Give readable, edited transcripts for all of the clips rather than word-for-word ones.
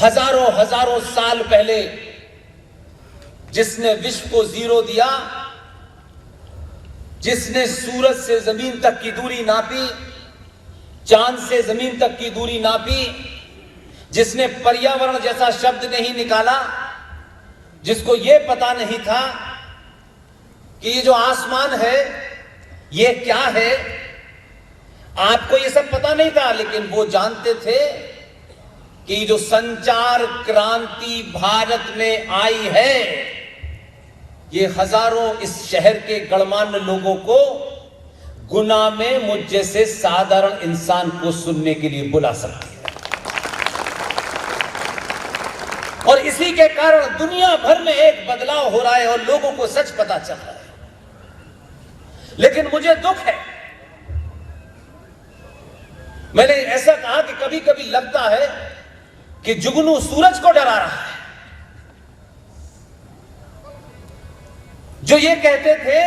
हजारों हजारों साल पहले जिसने विश्व को जीरो दिया, जिसने सूरज से जमीन तक की दूरी नापी, चांद से जमीन तक की दूरी नापी, जिसने पर्यावरण जैसा शब्द नहीं निकाला, जिसको यह पता नहीं था कि ये जो आसमान है ये क्या है, आपको ये सब पता नहीं था, लेकिन वो जानते थे कि जो संचार क्रांति भारत में आई है, ये हजारों इस शहर के गणमान्य लोगों को गुना में मुझ जैसे साधारण इंसान को सुनने के लिए बुला सकती है। और इसी के कारण दुनिया भर में एक बदलाव हो रहा है और लोगों को सच पता चल रहा है। लेकिन मुझे दुख है, मैंने ऐसा कहा कि कभी कभी लगता है कि जुगनू सूरज को डरा रहा है। जो ये कहते थे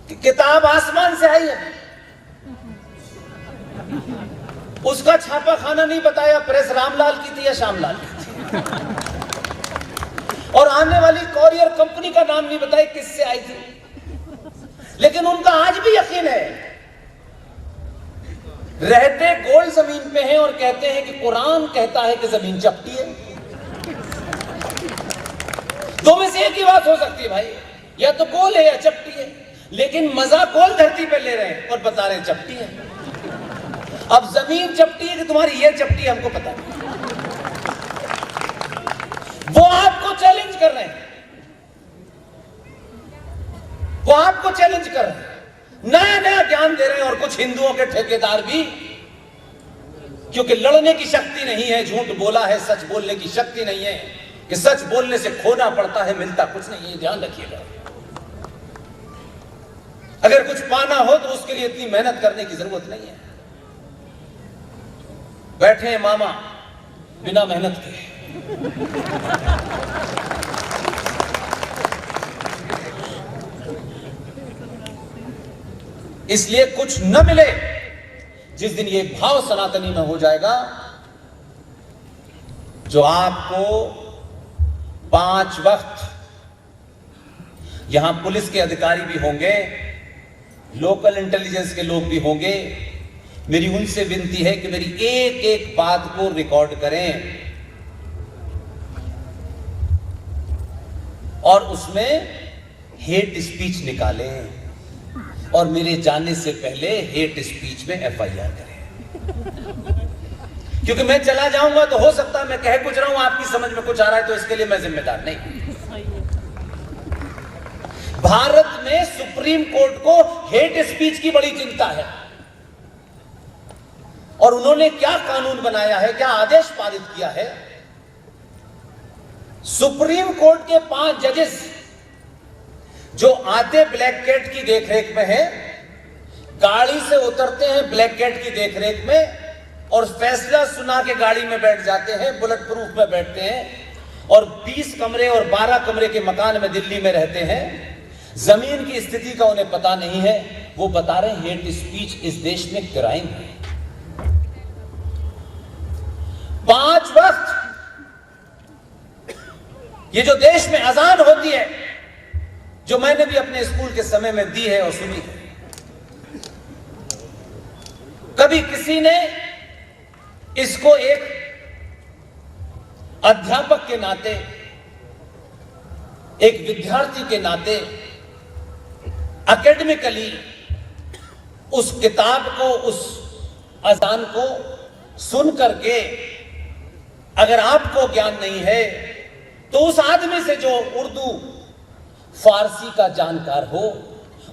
कि किताब आसमान से आई है, उसका छापा खाना नहीं बताया प्रेस रामलाल की थी या श्यामलाल की थी, और आने वाली कॉरियर कंपनी का नाम नहीं बताया किससे आई थी। लेकिन उनका आज भी यकीन है, रहते गोल जमीन पे हैं और कहते हैं कि कुरान कहता है कि जमीन चपटी है। दो में से एक ही बात हो सकती है भाई, या तो गोल है या चपटी है, लेकिन मजा गोल धरती पे ले रहे हैं और बता रहे हैं चपटी है। अब जमीन चपटी है कि तुम्हारी ये चपटी है हमको पता नहीं। वो आपको चैलेंज कर रहे हैं, वो आपको चैलेंज कर रहे हैं, नया नया ज्ञान दे रहे हैं। और कुछ हिंदुओं के ठेकेदार भी, क्योंकि लड़ने की शक्ति नहीं है, झूठ बोला है, सच बोलने की शक्ति नहीं है, कि सच बोलने से खोना पड़ता है, मिलता कुछ नहीं है, ध्यान रखिएगा। अगर कुछ पाना हो तो उसके लिए इतनी मेहनत करने की जरूरत नहीं है। बैठे हैं मामा बिना मेहनत के। इसलिए कुछ न मिले, जिस दिन ये भाव सनातनी में हो जाएगा, जो आपको 5 वक्त, यहां पुलिस के अधिकारी भी होंगे, लोकल इंटेलिजेंस के लोग भी होंगे, मेरी उनसे विनती है कि मेरी एक एक बात को रिकॉर्ड करें और उसमें हेट स्पीच निकालें, और मेरे जाने से पहले हेट स्पीच में एफआईआर करें। क्योंकि मैं चला जाऊंगा तो हो सकता है मैं कह कुछ रहा हूं, आपकी समझ में कुछ आ रहा है, तो इसके लिए मैं जिम्मेदार नहीं। भारत में सुप्रीम कोर्ट को हेट स्पीच की बड़ी चिंता है, और उन्होंने क्या कानून बनाया है, क्या आदेश पारित किया है। सुप्रीम कोर्ट के 5 जजेस जो आते ब्लैक कैट की देखरेख में हैं, गाड़ी से उतरते हैं ब्लैक कैट की देखरेख में, और फैसला सुना के गाड़ी में बैठ जाते हैं, बुलेट प्रूफ में बैठते हैं, और 20 कमरे और 12 कमरे के मकान में दिल्ली में रहते हैं। जमीन की स्थिति का उन्हें पता नहीं है। वो बता रहे हैं हेट स्पीच इस देश में क्राइम है। 5 वक्त ये जो देश में अजान होती है, जो मैंने भी अपने स्कूल के समय में दी है और सुनी है, कभी किसी ने इसको एक अध्यापक के नाते, एक विद्यार्थी के नाते, एकेडमिकली उस किताब को, उस अजान को सुन करके, अगर आपको ज्ञान नहीं है तो उस आदमी से जो उर्दू फारसी का जानकार हो,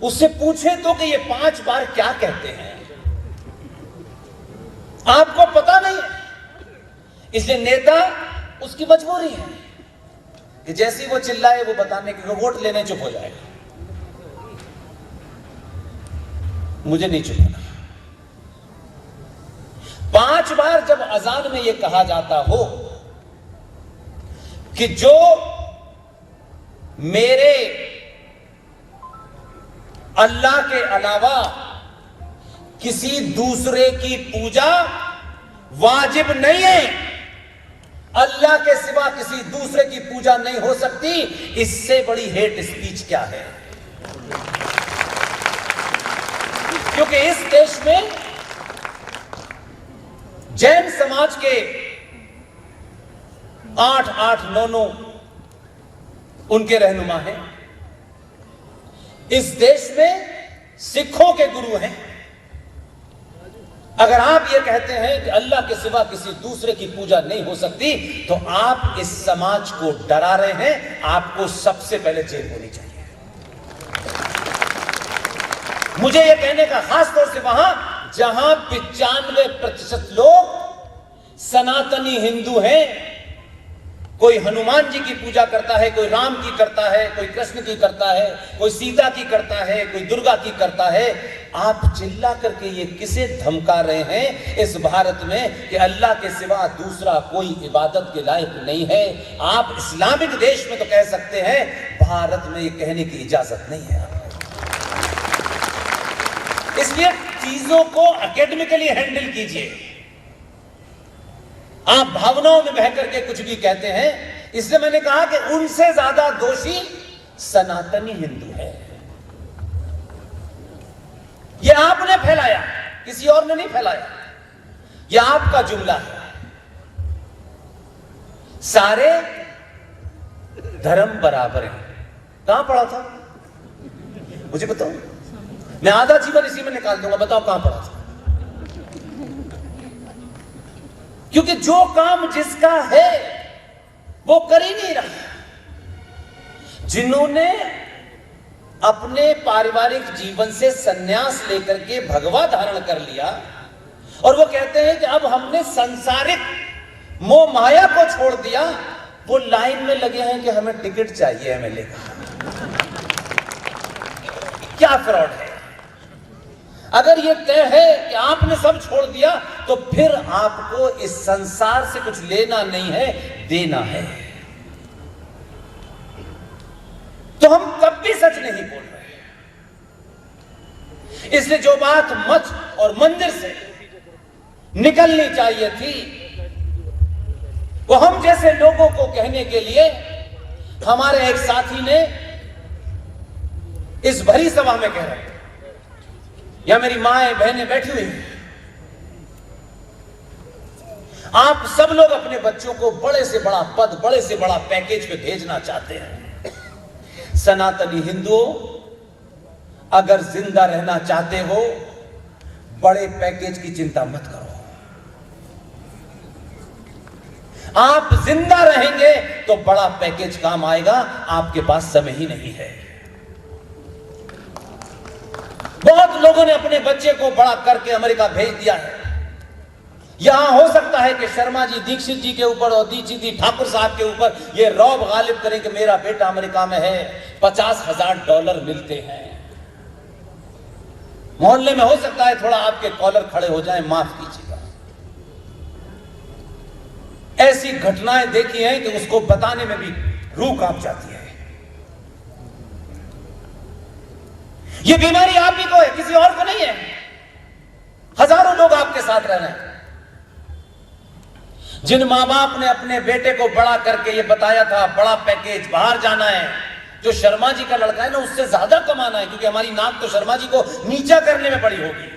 उससे पूछे तो कि ये 5 बार क्या कहते हैं। आपको पता नहीं है, इसलिए नेता, उसकी मजबूरी है कि जैसी वो चिल्लाए वो बताने के, वोट लेने चुप हो जाएगा। मुझे नहीं चुकाना। 5 बार जब अजान में यह कहा जाता हो कि जो मेरे अल्लाह के अलावा किसी दूसरे की पूजा वाजिब नहीं है, अल्लाह के सिवा किसी दूसरे की पूजा नहीं हो सकती, इससे बड़ी हेट स्पीच क्या है? क्योंकि इस देश में जैन समाज के 8 9 उनके रहनुमा हैं। इस देश में सिखों के गुरु हैं। अगर आप ये कहते हैं कि अल्लाह के सिवा किसी दूसरे की पूजा नहीं हो सकती, तो आप इस समाज को डरा रहे हैं। आपको सबसे पहले जेल होनी चाहिए। मुझे यह कहने का खास तौर से वहां जहां 95% लोग सनातनी हिंदू हैं। कोई हनुमान जी की पूजा करता है, कोई राम की करता है, कोई कृष्ण की करता है, कोई सीता की करता है, कोई दुर्गा की करता है। आप चिल्ला करके ये किसे धमका रहे हैं इस भारत में कि अल्लाह के सिवा दूसरा कोई इबादत के लायक नहीं है? आप इस्लामिक देश में तो कह सकते हैं, भारत में ये कहने की इजाजत नहीं है। इसलिए चीजों को एकेडमिकली हैंडल कीजिए। आप भावनाओं में बह करके कुछ भी कहते हैं। इसलिए मैंने कहा कि उनसे ज्यादा दोषी सनातनी हिंदू है। यह आपने फैलाया, किसी और ने नहीं फैलाया। यह आपका जुमला है। सारे धर्म बराबर हैं। कहां पढ़ा था? मुझे बताओ, मैं आधा जीवन इसी में निकाल दूंगा। बताओ कहां पढ़ा था? क्योंकि जो काम जिसका है वो कर ही नहीं रहा। जिन्होंने अपने पारिवारिक जीवन से संन्यास लेकर के भगवा धारण कर लिया और वो कहते हैं कि अब हमने सांसारिक मोह माया को छोड़ दिया, वो लाइन में लगे हैं कि हमें टिकट चाहिए एमएलए का। क्या फ्रॉड है? अगर ये तय है कि आपने सब छोड़ दिया, तो फिर आपको इस संसार से कुछ लेना नहीं है, देना है। तो हम तब भी सच नहीं बोल रहे। इसलिए जो बात मठ और मंदिर से निकलनी चाहिए थी, वो हम जैसे लोगों को कहने के लिए हमारे एक साथी ने इस भरी सभा में कह रहे, या मेरी माएं बहनें बैठी हुई हैं, आप सब लोग अपने बच्चों को बड़े से बड़ा पद, बड़े से बड़ा पैकेज पे भेजना चाहते हैं। सनातनी हिंदुओं, अगर जिंदा रहना चाहते हो, बड़े पैकेज की चिंता मत करो। आप जिंदा रहेंगे तो बड़ा पैकेज काम आएगा। आपके पास समय ही नहीं है। बहुत लोगों ने अपने बच्चे को बड़ा करके अमेरिका भेज दिया है। यहां हो सकता है कि शर्मा जी दीक्षित जी के ऊपर और दीक्षित जी ठाकुर साहब के ऊपर ये रौब गालिब करें कि मेरा बेटा अमेरिका में है, $50,000 मिलते हैं। मोहल्ले में हो सकता है थोड़ा आपके कॉलर खड़े हो जाएं, माफ कीजिएगा। ऐसी घटनाएं देखी हैं कि उसको बताने में भी रूह कांप जाती है। ये बीमारी आप ही को है, किसी और को नहीं है। हजारों लोग आपके साथ रह रहे हैं। जिन मां बाप ने अपने बेटे को बड़ा करके ये बताया था, बड़ा पैकेज, बाहर जाना है, जो शर्मा जी का लड़का है ना, उससे ज्यादा कमाना है, क्योंकि हमारी नाक तो शर्मा जी को नीचा करने में पड़ी होगी,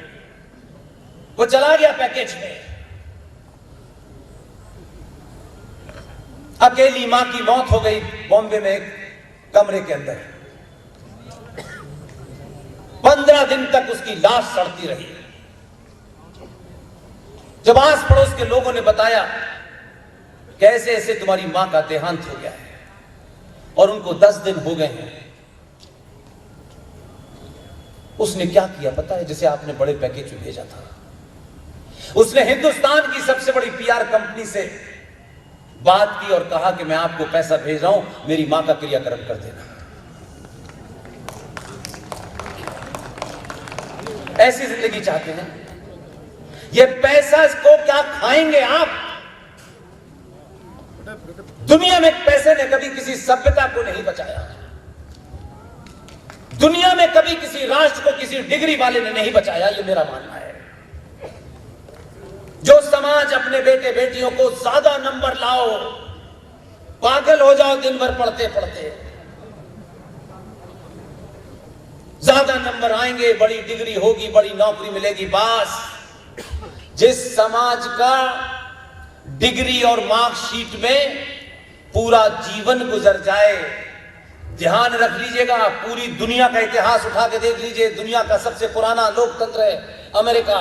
वो चला गया पैकेज में। अकेली मां की मौत हो गई बॉम्बे में एक कमरे के अंदर। 15 दिन तक उसकी लाश सड़ती रही। जब आस पड़ोस के लोगों ने बताया कैसे ऐसे तुम्हारी मां का देहांत हो गया है और उनको 10 दिन हो गए हैं, उसने क्या किया पता है? जैसे आपने बड़े पैकेज में भेजा था, उसने हिंदुस्तान की सबसे बड़ी पीआर कंपनी से बात की और कहा कि मैं आपको पैसा भेज रहा हूं, मेरी मां का क्रियाक्रम कर देना। ऐसी जिंदगी चाहते हैं? ये पैसा को क्या खाएंगे आप? दुनिया में पैसे ने कभी किसी सभ्यता को नहीं बचाया। दुनिया में कभी किसी राष्ट्र को किसी डिग्री वाले ने नहीं बचाया, ये मेरा मानना है। जो समाज अपने बेटे बेटियों को ज्यादा नंबर लाओ, पागल हो जाओ दिन भर पढ़ते पढ़ते, ज्यादा नंबर आएंगे, बड़ी डिग्री होगी, बड़ी नौकरी मिलेगी, बस जिस समाज का डिग्री और मार्कशीट में पूरा जीवन गुजर जाए, ध्यान रख लीजिएगा, पूरी दुनिया का इतिहास उठा के देख लीजिए, दुनिया का सबसे पुराना लोकतंत्र है अमेरिका,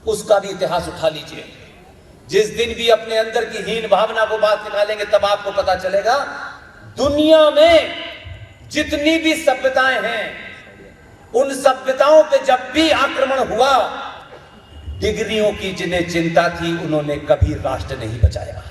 उसका भी इतिहास उठा लीजिए। जिस दिन भी अपने अंदर की हीन भावना को बात निकालेंगे तब आपको पता चलेगा दुनिया में जितनी भी सभ्यताएं हैं, उन सभ्यताओं पे जब भी आक्रमण हुआ, डिग्रियों की जिन्हें चिंता थी उन्होंने कभी राष्ट्र नहीं बचाया।